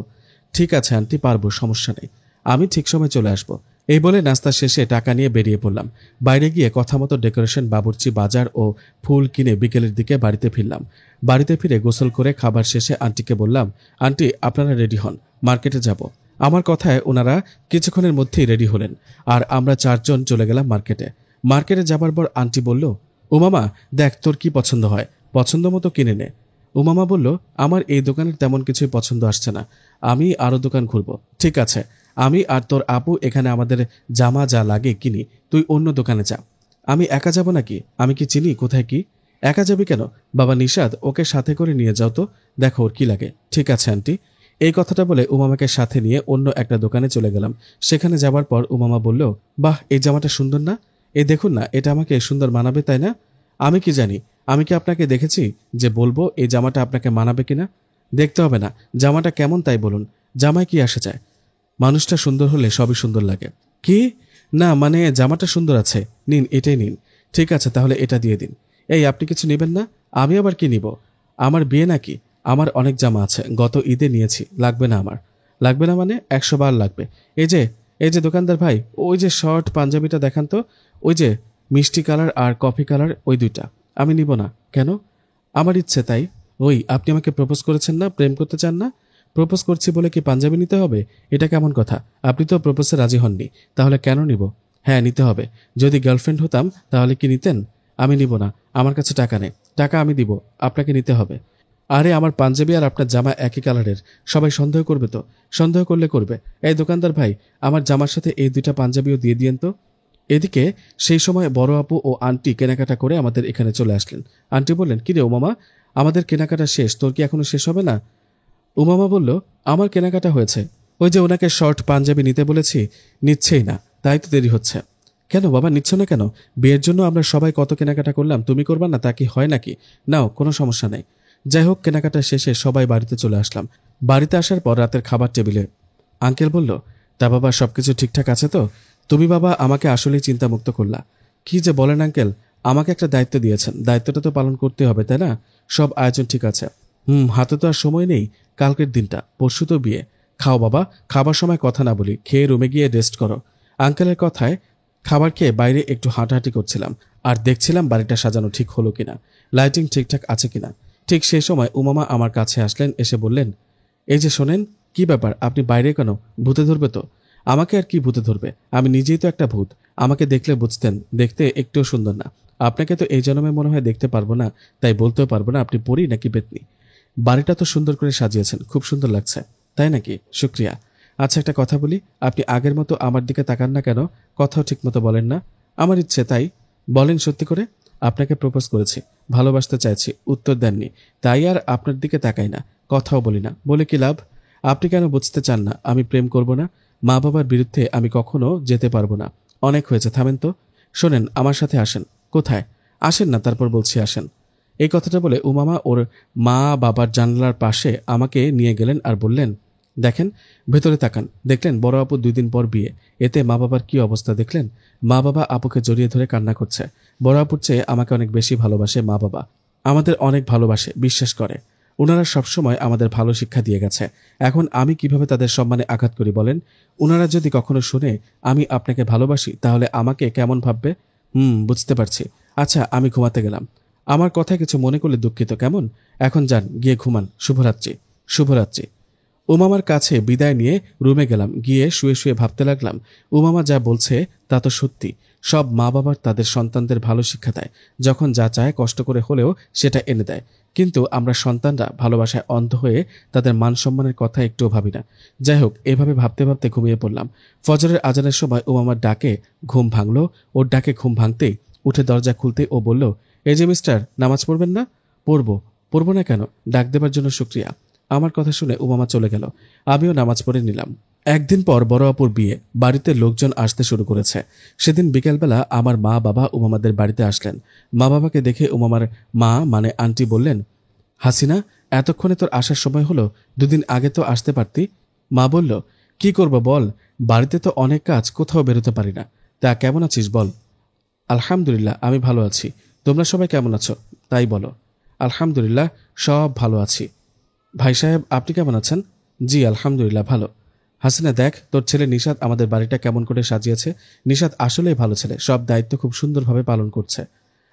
ঠিক আছে আন্টি, পারবো, সমস্যা নেই, আমি ঠিক সময় চলে আসব। এই বলে নাস্তা শেষে টাকা নিয়ে বেরিয়ে পড়লাম। বাইরে গিয়ে কথা মতো ডেকোরেশন, বাবুর্চি, বাজার ও ফুল কিনে বিকেলের দিকে বাড়িতে ফিরলাম। বাড়িতে ফিরে গোসল করে খাবার শেষে আন্টিকে বললাম, আন্টি আপনারা রেডি হন, মার্কেটে যাব। আমার কথায় ওনারা কিছুক্ষণের মধ্যেই রেডি হলেন, আর আমরা চারজন চলে গেলাম মার্কেটে। মার্কেটে যাবার পর আন্টি বলল, উমামা দেখ, তোর কি পছন্দ হয়, পছন্দ মতো কিনে নে। উমামা বলল, আমার এই দোকানের তেমন কিছুই পছন্দ আসছে না, আমি আরো দোকান ঘুরবো। ঠিক আছে, আমি আর তোর আপু এখানে আমাদের জামা যা লাগে কিনি, তুই অন্য দোকানে যা। আমি একা যাব নাকি? আমি কি চিনি কোথায় কি? একা যাবি কেন? বাবা নিশাদ, ওকে সাথে করে নিয়ে যাও তো, দেখো ওর কি লাগে। ঠিক আছে আন্টি। এই কথাটা বলে উমামাকে সাথে নিয়ে অন্য একটা দোকানে চলে গেলাম। সেখানে যাবার পর উমামা বলল, বাহ, এই জামাটা সুন্দর না? এই দেখুন না, এটা আমাকে সুন্দর মানাবে, তাই না? আমি কি জানি, আমি কি আপনাকে দেখেছি যে বলবো এই জামাটা আপনাকে মানাবে কিনা? দেখতে হবে না, জামাটা কেমন তাই বলুন, জামায় কি আসে যায়? মানুষটা সুন্দর হলে সবই সুন্দর লাগে। কি? না মানে জামাটা সুন্দর আছে, নিন, এটাই নিন। ঠিক আছে, তাহলে এটা দিয়ে দিন। এই, আপনি কিছু নেবেন না? আমি আবার কি নিব? আমার বিয়ে নাকি? আমার অনেক জামা আছে, গত ঈদে নিয়েছি, লাগবে না আমার। লাগবে না মানে? 100 বার লাগবে। এই যে, এই যে দোকানদার ভাই, ওই যে শর্ট পাঞ্জাবিটা দেখান তো, ওই যে মিষ্টি কালার আর কফি কালার, ওই দুইটা। আমি নিব না। কেন? আমার ইচ্ছে তাই। ওই, আপনি আমাকে প্রপোজ করেছেন না, প্রেম করতে চান না? প্রপোজ করছি বলে কি পাঞ্জাবি নিতে হবে? এটা কেমন কথা? আপনি তো প্রপোজে রাজি হননি, তাহলে কেন নিব? হ্যাঁ, নিতে হবে। যদি গার্লফ্রেন্ড হতাম তাহলে কি নিতেন? আমি নিব না, আমার কাছে টাকা নেই। টাকা আমি দিব, আপনাকে নিতে হবে। আরে, আমার পাঞ্জাবি আর আপনার জামা একই কালারের, সবাই সন্দেহ করবে তো। সন্দেহ করলে করবে। এই দোকানদার ভাই, আমার জামার সাথে এই দুইটা পাঞ্জাবিও দিয়ে দিয়েন তো। এদিকে সেই সময় বড় আপু ও আন্টি কেনাকাটা করে আমাদের এখানে চলে আসলেন। আন্টি বললেন, কি রে উমামা, আমাদের কেনাকাটা শেষ, তোর কি এখনো শেষ হবে না? উমামা বলল, আমার কেনাকাটা হয়েছে, ওই যে ওনাকে শর্ট পাঞ্জাবি নিতে বলেছি, নিচ্ছেই না, তাই তো দেরি হচ্ছে। কেন বাবা, নিচ্ছ না কেন? বিয়ের জন্য আমরা সবাই কত কেনাকাটা করলাম, তুমি করবা না? তা কি হয় নাকি? নাও, কোনো সমস্যা নেই। যাই হোক, কেনাকাটা শেষে সবাই বাড়িতে চলে আসলাম। বাড়িতে আসার পর রাতের খাবার টেবিলে আঙ্কেল বলল, তা বাবা, সবকিছু ঠিকঠাক আছে তো? তুমি বাবা আমাকে আসলেই চিন্তামুক্ত করলা। কি যে বলেন আঙ্কেল, আমাকে একটা দায়িত্ব দিয়েছেন, দায়িত্বটা তো পালন করতে হবে, তাই না? সব আয়োজন ঠিক আছে। হাতে তো আর সময় নেই, কালকের দিনটা, পরশু তো বিয়ে। খাও বাবা, খাবার সময় কথা না বলি, খেয়ে রুমে গিয়ে রেস্ট করো। আঙ্কেলের কথায় খাবার খেয়ে বাইরে একটু হাঁটাহাঁটি করছিলাম, আর দেখছিলাম বাড়িটা সাজানো ঠিক হলো কিনা, লাইটিং ঠিকঠাক আছে কিনা। ঠিক সেই সময় উমামা আমার কাছে আসলেন, এসে বললেন, এই যে শোনেন, কি ব্যাপার, আপনি বাইরে কেন? ভূতে ধরবে তো? আমাকে আর কি ভূতে ধরবে, আমি নিজেই তো একটা ভূত। আমাকে দেখলে বুঝতেন, দেখতে একটুও সুন্দর না। আপনাকে তো এই জন্মে মনে হয় দেখতে পারবো না, তাই বলতেও পারবো না আপনি পরী নাকি পেতনি। বাড়িটা তো সুন্দর করে সাজিয়েছেন, খুব সুন্দর লাগছে। তাই নাকি? শুক্রিয়া। আচ্ছা, একটা কথা বলি, আপনি আগের মতো আমার দিকে তাকান না কেন? কথাও ঠিক মতো বলেন না। আমার ইচ্ছে তাই। বলেন সত্যি করে। আপনাকে প্রপোজ করেছি, ভালোবাসতে চাইছি, উত্তর দেননি, তাই আর আপনার দিকে তাকাই না, কথাও বলি না। বলে কি লাভ? আপনি কেন বুঝতে চান না আমি প্রেম করব না? মা বাবার বিরুদ্ধে আমি কখনো যেতে পারবো না। অনেক হয়েছে, থামেন তো। শোনেন, আমার সাথে আসেন। কোথায়? আসেন না, তারপর বলছি আসেন। এই কথাটা বলে উমামা ওর মা বাবার জানলার পাশে আমাকে নিয়ে গেলেন আর বললেন, দেখেন, ভেতরে তাকান। দেখলেন বড় আপু 2 দিন পর বিয়ে, এতে মা বাবার কি অবস্থা দেখলেন? মা বাবা আপুকে জড়িয়ে ধরে কান্না করছে। বড় আপুর চেয়ে আমাকে অনেক বেশি ভালোবাসে মা বাবা, আমাদের অনেক ভালোবাসে, বিশ্বাস করে। ওনারা সবসময় আমাদের ভালো শিক্ষা দিয়ে গেছে। এখন আমি কিভাবে তাদের সম্মানে আঘাত করি বলেন? ওনারা যদি কখনো শুনে আমি আপনাকে ভালোবাসি, তাহলে আমাকে কেমন ভাববে? বুঝতে পারছি। আচ্ছা, আমি ঘুমাতে গেলাম। আমার কথা কিছু মনে করলে দুঃখিত, কেমন? এখন যান, গিয়ে ঘুমান। শুভরাত্রি। শুভরাত্রি। উমামার কাছে বিদায় নিয়ে রুমে গেলাম। গিয়ে শুয়ে শুয়ে ভাবতে লাগলাম, উমামা যা বলছে তা তো সত্যি। সব মা বাবার তাদের সন্তানদের ভালো শিক্ষা দেয়, যখন যা চায় কষ্ট করে হলেও সেটা এনে দেয়। কিন্তু আমরা সন্তানরা ভালোবাসায় অন্ধ হয়ে তাদের মান সম্মানের কথা একটুও ভাবি না। যাই হোক, এভাবে ভাবতে ভাবতে ঘুমিয়ে পড়লাম। ফজরের আজানের সময় উমামার ডাকে ঘুম ভাঙলো। ওর ডাকে ঘুম ভাঙতেই উঠে দরজা খুলতে ও বলল, এই যে মিস্টার, নামাজ পড়বেন না? পড়বো। পড়বো না কেন? ডাক দেবার জন্য শুক্রিয়া। আমার কথা শুনে উমামা চলে গেল। আমিও নামাজ পড়ে নিলাম। একদিন পর বড় আপুর বিয়ে, বাড়িতে লোকজন আসতে শুরু করেছে। সেদিন বিকেলবেলা আমার মা বাবা উমামাদের বাড়িতে আসলেন। মা বাবাকে দেখে উমামার মা মানে আন্টি বললেন, হাসিনা, এতক্ষণে তোর আসার সময় হলো, 2 দিন আগে তো আসতে পারতি। মা বলল, কি করব বল, বাড়িতে তো অনেক কাজ, কোথাও বেরোতে পারি না। তা কেমন আছিস বল? আলহামদুলিল্লাহ, আমি ভালো আছি। তোমরা সবাই কেমন আছো তাই বলো। আলহামদুলিল্লাহ, সব ভালো আছি। ভাই সাহেব, আপনি কেমন আছেন? জি আলহামদুলিল্লাহ, ভালো। হাসিনা, দেখ তোর ছেলে নিশাত আমাদের বাড়িটা কেমন করে সাজিয়েছে। নিশাত আসলেই ভালো ছেলে, সব দায়িত্ব খুব সুন্দরভাবে পালন করছে।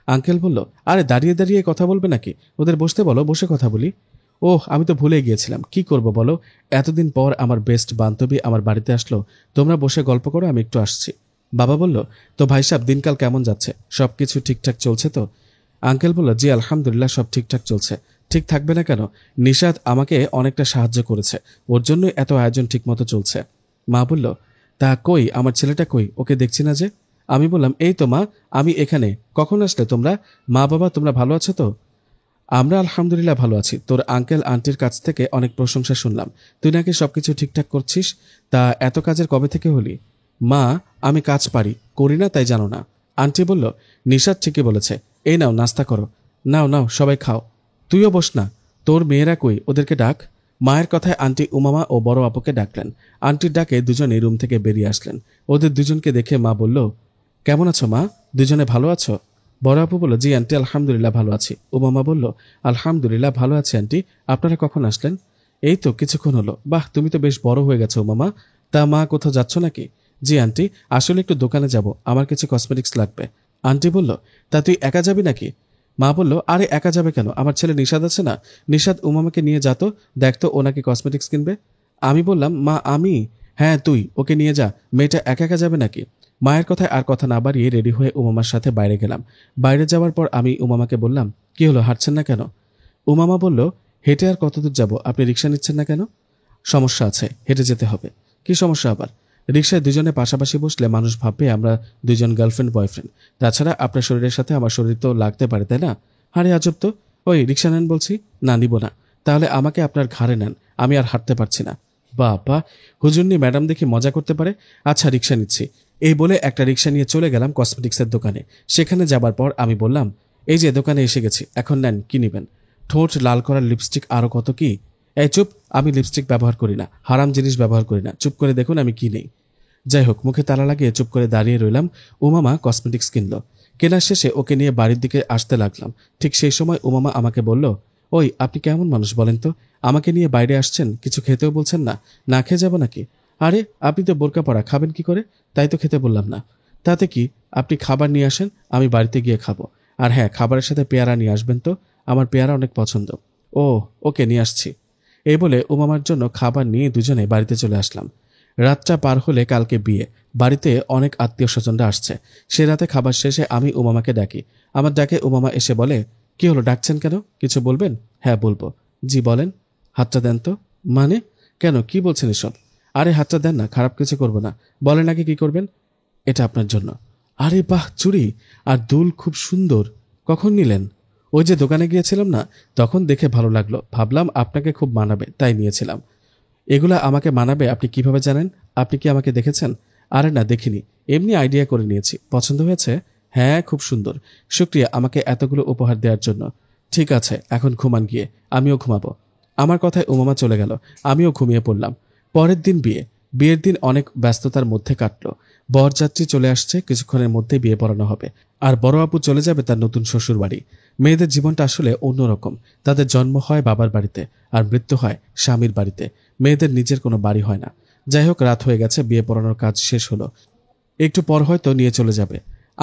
আঙ্কেল বলল, আরে দাঁড়িয়ে দাঁড়িয়ে কথা বলবে নাকি? ওদের বসতে বলো, বসে কথা বলি। ওহ, আমি তো ভুলে গিয়েছিলাম। কি করব বলো, এতদিন পর আমার বেস্ট বান্ধবী আমার বাড়িতে আসলো। তোমরা বসে গল্প করো, আমি একটু আসছি। বাবা বলল, তো ভাই সাহেব, দিনকাল কেমন যাচ্ছে? সবকিছু ঠিকঠাক চলছে তো? আঙ্কেল বলল, জি আলহামদুলিল্লাহ, সব ঠিকঠাক চলছে। ঠিক থাকবে না কেন? নিশাত আমাকে অনেকটা সাহায্য করেছে, ওর জন্যই এত আয়োজন ঠিকমতো চলছে। মা বলল, তা কই আমার ছেলেটা কই, ওকে দেখছি না যে? আমি বললাম, এই তো মা, আমি এখানে। কখন আসলে তোমরা? মা বাবা, তোমরা ভালো আছো তো? আমরা আলহামদুলিল্লাহ ভালো আছি। তোর আঙ্কেল আন্টির কাছ থেকে অনেক প্রশংসা শুনলাম, তুই নাকি সবকিছু ঠিকঠাক করছিস। তা এত কাজের কবে থেকে হলি? মা, আমি কাজ পারি, করি না তাই জানো না। আন্টি বলল, নিশাত ঠিকই বলেছে। এই নাও, নাস্তা করো। নাও নাও, সবাই খাও। তুইও বস না। তোর মেয়েরা কই, ওদেরকে ডাক। মায়ের কথায় আন্টি উমামা ও বড় আপুকে ডাকলেন। আন্টির ডাকে দুজনেই রুম থেকে বেরিয়ে আসলেন। ওদের দুজনকে দেখে মা বলল, কেমন আছো মা? দুজনে ভালো আছো? বড় আপু বলল, জি আন্টি, আলহামদুলিল্লাহ ভালো আছি। উমামা বলল, আলহামদুলিল্লাহ ভালো আছি আন্টি। আপনারা কখন আসলেন? এই তো কিছুক্ষণ হলো। বাহ, তুমি তো বেশ বড় হয়ে গেছো উমামা। তা মা, কোথাও যাচ্ছ নাকি? জি আন্টি, আসলে একটু দোকানে যাব, আমার কিছু কসমেটিক্স লাগবে। আন্টি বলল, তা তুই একা যাবি নাকি? মা বলল, আরে একা যাবে কেন, আমার ছেলে নিশাদ আছে না। নিশাদ উমামাকে নিয়ে যাতো, দেখতো ও নাকি কসমেটিক্স কিনবে। আমি বললাম, মা আমি? হ্যাঁ তুই, ওকে নিয়ে যা। মেয়েটা একা একা যাবে নাকি? মায়ের কথায় আর কথা না বাড়িয়ে রেডি হয়ে উমামার সাথে বাইরে গেলাম। বাইরে যাওয়ার পর আমি উমামাকে বললাম, কি হলো, হাঁটছেন না কেন? উমামা বলল, হেঁটে আর কতদূর যাব, আপনি রিক্সা নিচ্ছেন না কেন? সমস্যা আছে, হেঁটে যেতে হবে। কি সমস্যা আবার? রিক্সায় দুজনে পাশাপাশি বসলে মানুষ ভাববে আমরা দুজন গার্লফ্রেন্ড বয়ফ্রেন্ড। তাছাড়া আপনার শরীরের সাথে আমার শরীর তো লাগতে পারে, তাই না? আরে আজব তো। ওই রিক্সা নেন বলছি। না, নিব না। তাহলে আমাকে আপনার ঘাড়ে নেন, আমি আর হাঁটতে পারছি না। বাবা, হুজুরনি ম্যাডাম দেখি মজা করতে পারে। আচ্ছা, রিক্সা নিচ্ছি। এই বলে একটা রিক্সা নিয়ে চলে গেলাম কসমেটিক্সের দোকানে। সেখানে যাবার পর আমি বললাম, এই যে দোকানে এসে গেছি, এখন নেন, কি নেবেন? ঠোঁট লাল করার লিপস্টিক, আরো কত কি। এই চুপ, আমি লিপস্টিক ব্যবহার করি না, হারাম জিনিস ব্যবহার করি না। চুপ করে দেখুন আমি কি নেই। যাই হোক, মুখে তালা লাগিয়ে চুপ করে দাঁড়িয়ে রইলাম। উমামা কসমেটিক্স কিনল। কেনার শেষে ওকে নিয়ে বাড়ির দিকে আসতে লাগলাম। ঠিক সেই সময় উমামা আমাকে বলল, ওই আপনি কেমন মানুষ বলেন তো, আমাকে নিয়ে বাইরে আসছেন, কিছু খেতেও বলছেন না। না খেয়ে যাব নাকি? আরে আপনি তো বোরকা পরা, খাবেন কি করে? তাই তো খেতে বললাম না। তাতে কি, আপনি খাবার নিয়ে আসেন, আমি বাড়িতে গিয়ে খাবো। আর হ্যাঁ, খাবারের সাথে পেয়ারা নিয়ে আসবেন তো, আমার পেয়ারা অনেক পছন্দ। ও, ওকে, নিয়ে আসছি। এই বলে উমামার জন্য খাবার নিয়ে দুজনে বাড়িতে চলে আসলাম। রাতটা পার হলে কালকে বিয়ে, বাড়িতে অনেক আত্মীয় স্বজনরা আসছে। সে রাতে খাবার শেষে আমি উমামাকে ডাকি। আমার ডাকে উমামা এসে বলে, কি হলো, ডাকছেন কেন, কিছু বলবেন? হ্যাঁ বলবো। জি বলেন। হাতটা দেন তো। মানে? কেন, কি বলছেন এসব? আরে হাতটা দেন না, খারাপ কিছু করব না। বলেন আগে কি করবেন। এটা আপনার জন্য। আরে বাহ, চুড়ি আর দুল খুব সুন্দর। কখন নিলেন? ওই যে দোকানে গিয়েছিলাম না, তখন দেখে ভালো লাগলো, ভাবলাম আপনাকে খুব মানাবে, তাই নিয়েছিলাম। এগুলা আমাকে মানাবে আপনি কিভাবে জানেন? আপনি কি আমাকে দেখেছেন? আরে না, দেখিনি, এমনি আইডিয়া করে নিয়েছি। পছন্দ হয়েছে? হ্যাঁ, খুব সুন্দর। শুক্রিয়া আমাকে এতগুলো উপহার দেওয়ার জন্য। ঠিক আছে, এখন ঘুমান গিয়ে, আমিও ঘুমাবো। আমার কথায় উমামা চলে গেল, আমিও ঘুমিয়ে পড়লাম। পরের দিন বিয়ের দিন অনেক ব্যস্ততার মধ্যে কাটলো। বরযাত্রী চলে আসছে, কিছুক্ষণের মধ্যে বিয়ে পড়ানো হবে। আর বড় আপু চলে যাবে তার নতুন শ্বশুর বাড়ি। মেয়েদের জীবনটা আসলে অন্যরকম। তাদের জন্ম হয় বাবার বাড়িতে, আর মৃত্যু হয় স্বামীর বাড়িতে। মেয়েদের নিজের কোনো বাড়ি হয় না। যাই হোক, রাত হয়ে গেছে, বিয়ে পড়ানোর কাজ শেষ হলো। একটু পর হয়তো নিয়ে চলে যাবে।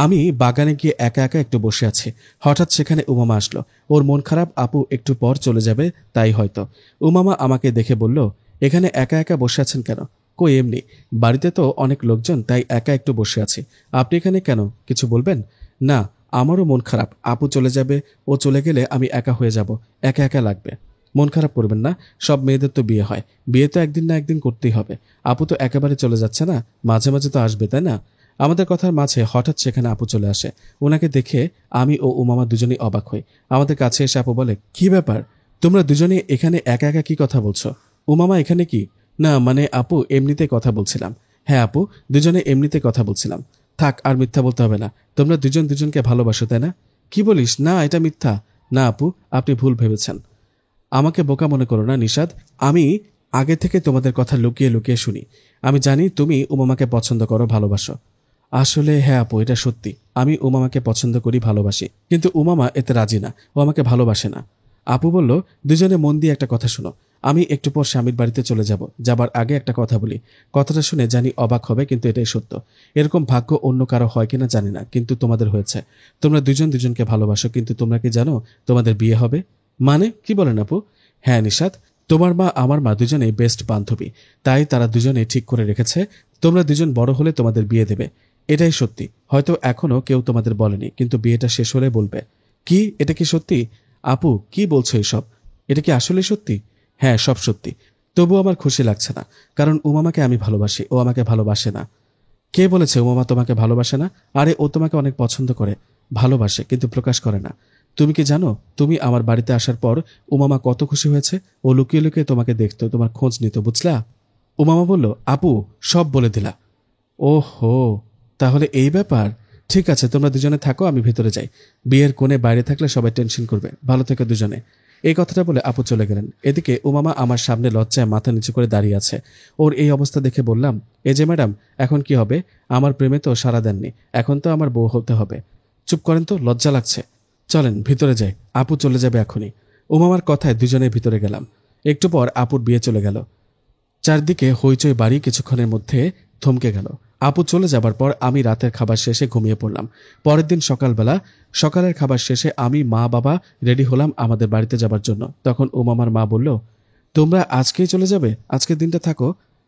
আমি বাগানে গিয়ে একা একা একটু বসে আছি। হঠাৎ সেখানে উমামা আসলো। ওর মন খারাপ, আপু একটু পর চলে যাবে তাই হয়তো। উমামা আমাকে দেখে বলল, এখানে একা একা বসে আছেন কেন? কই এমনি, বাড়িতে তো অনেক লোকজন, তাই একা একটু বসে আছি। আপনি এখানে কেন, কিছু বলবেন? না, আমারও মন খারাপ, আপু চলে যাবে, ও চলে গেলে আমি একা হয়ে যাব, একা একা লাগবে। মন খারাপ করবেন না, সব মেয়েদের তো বিয়ে হয়, বিয়ে তো একদিন না একদিন করতেই হবে। আপু তো একেবারে চলে যাচ্ছে না, মাঝে মাঝে তো আসবে, তাই না? আমাদের কথার মাঝে হঠাৎ সেখানে আপু চলে আসে। ওনাকে দেখে আমি ও উমামা দুজনেই অবাক হই। আমাদের কাছে এসে আপু বলে, কি ব্যাপার, তোমরা দুজনে এখানে একা একা কি কথা বলছো? উমামা, এখানে কি? না মানে আপু, এমনিতে কথা বলছিলাম। হ্যাঁ আপু, দুজনে এমনিতে কথা বলছিলাম। থাক, আর মিথ্যা বলতে হবে না, তোমরা দুজন দুজনকে ভালোবাসো, তাই না? কি বলিস, না এটা মিথ্যা। না আপু, আপনি ভুল ভেবেছেন। আমাকে বোকা মনে করো না নিশাদ, আমি আগে থেকে তোমাদের কথা লুকিয়ে লুকিয়ে শুনি। আমি জানি তুমি উমামাকে পছন্দ করো, ভালোবাসো। আসলে হ্যাঁ আপু, এটা সত্যি, আমি উমামাকে পছন্দ করি, ভালোবাসি, কিন্তু উমামা এতে রাজি না, ও আমাকে ভালোবাসে না। আপু বলল, দুজনে মন দিয়ে একটা কথা শোনো। আমি একটু পর স্বামীর বাড়িতে চলে যাব, যাবার আগে একটা কথা বলি। কথাটা শুনে জানি অবাক হবে, কিন্তু এটাই সত্য। এরকম ভাগ্য অন্য কারো হয় কিনা জানি না, কিন্তু তোমাদের হয়েছে। তোমরা দুজন দুজনকে ভালোবাসো, কিন্তু তোমরা কি জানো তোমাদের বিয়ে হবে? মানে কি বলেন আপু? হ্যাঁ নিশাদ, তোমার মা আমার মা দুজনেই বেস্ট বান্ধবী, তাই তারা দুজনে ঠিক করে রেখেছে তোমরা দুজন বড় হলে তোমাদের বিয়ে দেবে। এটাই সত্যি, হয়তো এখনো কেউ তোমাদের বলেনি, কিন্তু বিয়েটা শেষ হলে বলবে। কি, এটা কি সত্যি? আপু কি বলছো এসব, এটা কি আসলে সত্যি? হ্যাঁ, সব সত্যি। তবুও আমার খুশি লাগছে না, কারণ উমামাকে আমি ভালোবাসি, ও আমাকে ভালোবাসে না। কে বলেছে উমামা তোমাকে ভালোবাসে না? আরে ও তোমাকে অনেক পছন্দ করে, ভালোবাসে, কিন্তু প্রকাশ করে না। তুমি কি জানো, তুমি আমার বাড়িতে আসার পর উমামা কত খুশি হয়েছে? ও লুকিয়ে লুকিয়ে তোমাকে দেখতো, তোমার খোঁজ নিত, বুঝলা? উমামা বলল, আপু সব বলে দিলা। ওহো, তাহলে এই ব্যাপার। ঠিক আছে, তোমরা দুজনে থাকো, আমি ভেতরে যাই। বিয়ের কোণে বাইরে থাকলে সবাই টেনশন করবে, ভালো থেকো দুজনে। এই কথাটা বলে আপু চলে গেলেন। এদিকে উমামা আমার সামনে লজ্জায় মাথা নিচু করে দাঁড়িয়ে আছে। ওর এই অবস্থা দেখে বললাম, এই যে ম্যাডাম, এখন কি হবে? আমার প্রেমে তো সাড়া দেননি, এখন তো আমার বউ হতে হবে। চুপ করেন তো, লজ্জা লাগছে। চলেন ভিতরে যাই, আপু চলে যাবে এখনই। উমামার কথায় দুজনে ভিতরে গেলাম। একটু পর আপুর বিয়ে চলে গেল। চারদিকে হইচই বাড়ি কিছুক্ষণের মধ্যে থমকে গেল। আপু চলে যাবার পর আমি রাতের খাবার শেষে ঘুমিয়ে পড়লাম। পরের দিন সকালবেলা সকালের খাবার শেষে আমি মা বাবা রেডি হলাম আমাদের বাড়িতে যাবার জন্য। তখন উমামার মা বলল, তোমরা আজকেই চলে যাবে? আজকের দিনটা থাকো।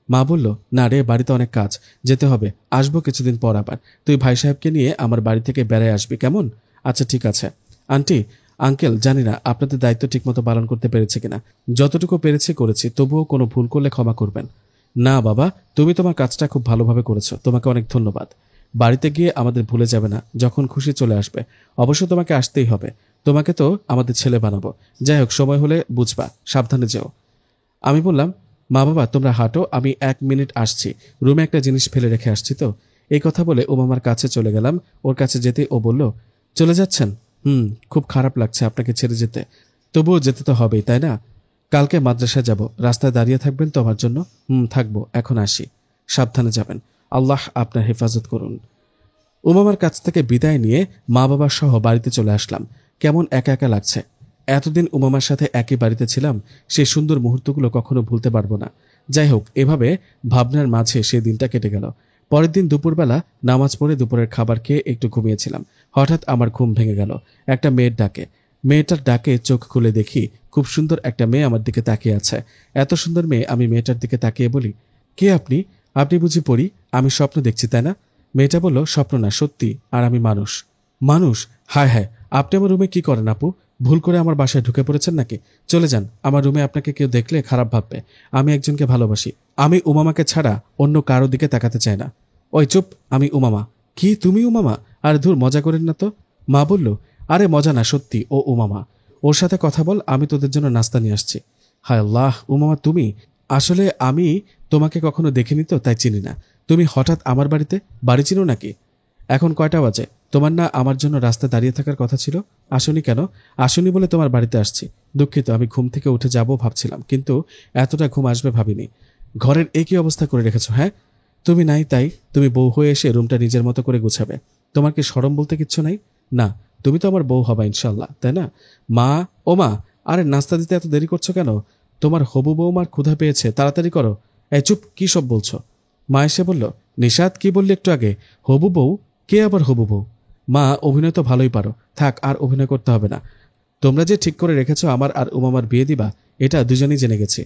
মা বলল, না রে, বাড়িতে অনেক কাজ, যেতে হবে, আসবো কিছুদিন পর আবার। তুই ভাই সাহেবকে নিয়ে আমার বাড়ি থেকে বেড়ায় আসবি, কেমন? আচ্ছা ঠিক আছে। আন্টি, আঙ্কেল, জানি না আপনাদের দায়িত্ব ঠিকমতো পালন করতে পেরেছে কিনা, যতটুকু পেরেছি করেছি, তবুও কোনো ভুল করলে ক্ষমা করবেন। না বাবা, তুমি তোমার কাজটা খুব ভালোভাবে করেছো, তোমাকে অনেক ধন্যবাদ। বাড়িতে গিয়ে আমাদের ভুলে যাবে না, যখন খুশি চলে আসবে। অবশ্য তোমাকে আসতেই হবে, তোমাকে তো আমাদের ছেলে বানাবো। যাই হোক, সময় হলে বুঝবা, সাবধানে যেও। আমি বললাম, মা বাবা তোমরা হাঁটো, আমি 1 মিনিট আসছি, রুমে একটা জিনিস ফেলে রেখে আসছি তো। এই কথা বলে উমামার কাছে চলে গেলাম। ওর কাছে যেতে ও বলল, চলে যাচ্ছেন? খুব খারাপ লাগছে আপনাকে ছেড়ে যেতে, তবুও যেতে তো হবেই, তাই না? কালকে মাদ্রাসায় যাব, রাস্তায় দাঁড়িয়ে থাকবেন তো আমার জন্য? থাকবো, এখন আসি, সাবধানে যাবেন, আল্লাহ আপনার হেফাজত করুন। উমামার কাছ থেকে বিদায় নিয়ে মা বাবা সহ বাড়িতে চলে আসলাম। কেমন একা একা লাগছে। এতদিন উমামার সাথে একই বাড়িতে ছিলাম, সেই সুন্দর মুহূর্তগুলো কখনো ভুলতে পারবো না। যাই হোক, এভাবে ভাবনার মাঝে সেই দিনটা কেটে গেল। পরের দিন দুপুরবেলা নামাজ পড়ে দুপুরের খাবার খেয়ে একটু ঘুমিয়েছিলাম। হঠাৎ আমার ঘুম ভেঙে গেল একটা মেয়ের ডাকে। মেয়েটার ডাকে চোখ খুলে দেখি খুব সুন্দর একটা মেয়ে আমার দিকে তাকিয়ে আছে। এত সুন্দর মেয়ে, আমি মেয়েটার দিকে তাকিয়ে বলি, কে আপনি? আপনি বুঝি পড়ি? আমি স্বপ্ন দেখছি, তাই না? মেয়েটা বলল, স্বপ্ন না, সত্যি, আর আমি মানুষ। মানুষ? হায় হায়, আপনি আমার রুমে কি করেন আপু? ভুল করে আমার বাসায় ঢুকে পড়েছেন নাকি? চলে যান, আমার রুমে আপনাকে কেউ দেখলে খারাপ ভাববে। আমি একজনকে ভালোবাসি, আমি উমামাকে ছাড়া অন্য কারো দিকে তাকাতে চাই না। ওই চুপ, আমি উমামা। কি, তুমি উমামা? আরে ধুর, মজা করেন না তো। মা বলল, আরে মজা না, সত্যি ও উমামা। ওর সাথে কথা বল, আমি তোদের জন্য নাস্তা নিয়ে আসছি। হায় আল্লাহ, উমামা তুমি? আসলে আমি তোমাকে কখনো দেখিনি তো, তাই চিনি না। তুমি হঠাৎ আমার বাড়িতে? বাড়ি চিনো নাকি? এখন কয়টা বাজে? তোমার না আমার জন্য রাস্তায় দাঁড়িয়ে থাকার কথা ছিল? আসনি কেন? আসনি বলে তোমার বাড়িতে আসছি। দুঃখিত, আমি ঘুম থেকে উঠে যাব ভাবছিলাম, কিন্তু এতটা ঘুম আসবে ভাবিনি। ঘরের একই অবস্থা করে রেখেছো। হ্যাঁ, তুমি নাই তাই তুমি বউ হয়ে এসে রুমটা নিজের মতো করে গুছাবে। তোমার কি শরম বলতে কিচ্ছু নাই? না, তুমি তো আমার বউ হবা ইনশাল্লাহ, তাই না? মা, ও মা, আরে নাস্তা দিতে এত দেরি করছো কেন? তোমার হবু বৌমার ক্ষুধা পেয়েছে, তাড়াতাড়ি করো। এই চুপ, কি সব বলছো? মা এসে বলল, নিশাত কি বললি একটু আগে? হবু বউ? কে আবার হবু বউ? মা, অভিনয় তো ভালোই পারো, থাক আর অভিনয় করতে হবে না। তোমরা যে ঠিক করে রেখেছো আমার আর উমামার বিয়ে দিবা, এটা দুজনেই জেনে গেছি।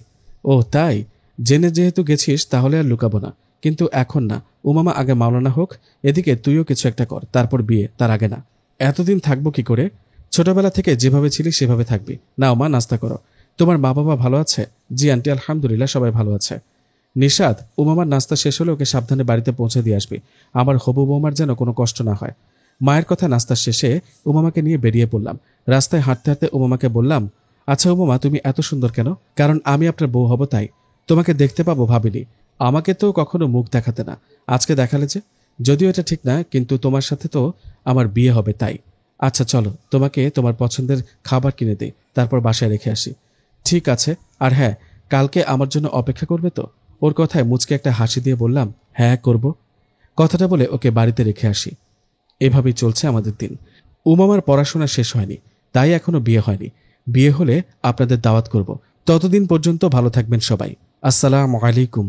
ও তাই? জেনে যেহেতু গেছিস তাহলে আর লুকাবো না, কিন্তু এখন না। উমামা আগে মাওলানা হোক, এদিকে তুইও কিছু একটা কর, তারপর বিয়ে, তার আগে না। এতদিন থাকবো কি করে? ছোটবেলা থেকে যেভাবে ছিলি সেভাবে থাকবি। নাও মা, নাস্তা করো। তোমার মা বাবা ভালো আছে? জি আন্টি, আলহামদুলিল্লাহ সবাই ভালো আছে। নিশাদ, উমামার নাস্তা শেষ হলে ওকে সাবধানে বাড়িতে পৌঁছে দিয়ে আসবি। আমার হবু বৌমার যেন কোনো কষ্ট না হয়। মায়ের কথা নাস্তার শেষে উমামাকে নিয়ে বেরিয়ে পড়লাম। রাস্তায় হাঁটতে হাঁটতে উমামাকে বললাম, আচ্ছা উমামা, তুমি এত সুন্দর কেন? কারণ আমি আপনার বউ হব তাই। তোমাকে দেখতে পাবো ভাবিনি। আমাকে তো কখনো মুখ দেখাতে না, আজকে দেখালে যে। যদিও এটা ঠিক না, কিন্তু তোমার সাথে তো আমার বিয়ে হবে তাই। আচ্ছা চলো, তোমাকে তোমার পছন্দের খাবার কিনে দিই, তারপর বাসায় রেখে আসি। ঠিক আছে। আর হ্যাঁ, কালকে আমার জন্য অপেক্ষা করবে তো? ওর কথায় মুচকে একটা হাসি দিয়ে বললাম, হ্যাঁ করব। কথাটা বলে ওকে বাড়িতে রেখে আসি। এভাবেই চলছে আমাদের দিন। উমামার পড়াশোনা শেষ হয়নি, তাই এখনো বিয়ে হয়নি। বিয়ে হলে আপনাদের দাওয়াত করব। ততদিন পর্যন্ত ভালো থাকবেন সবাই। আসসালামু আলাইকুম।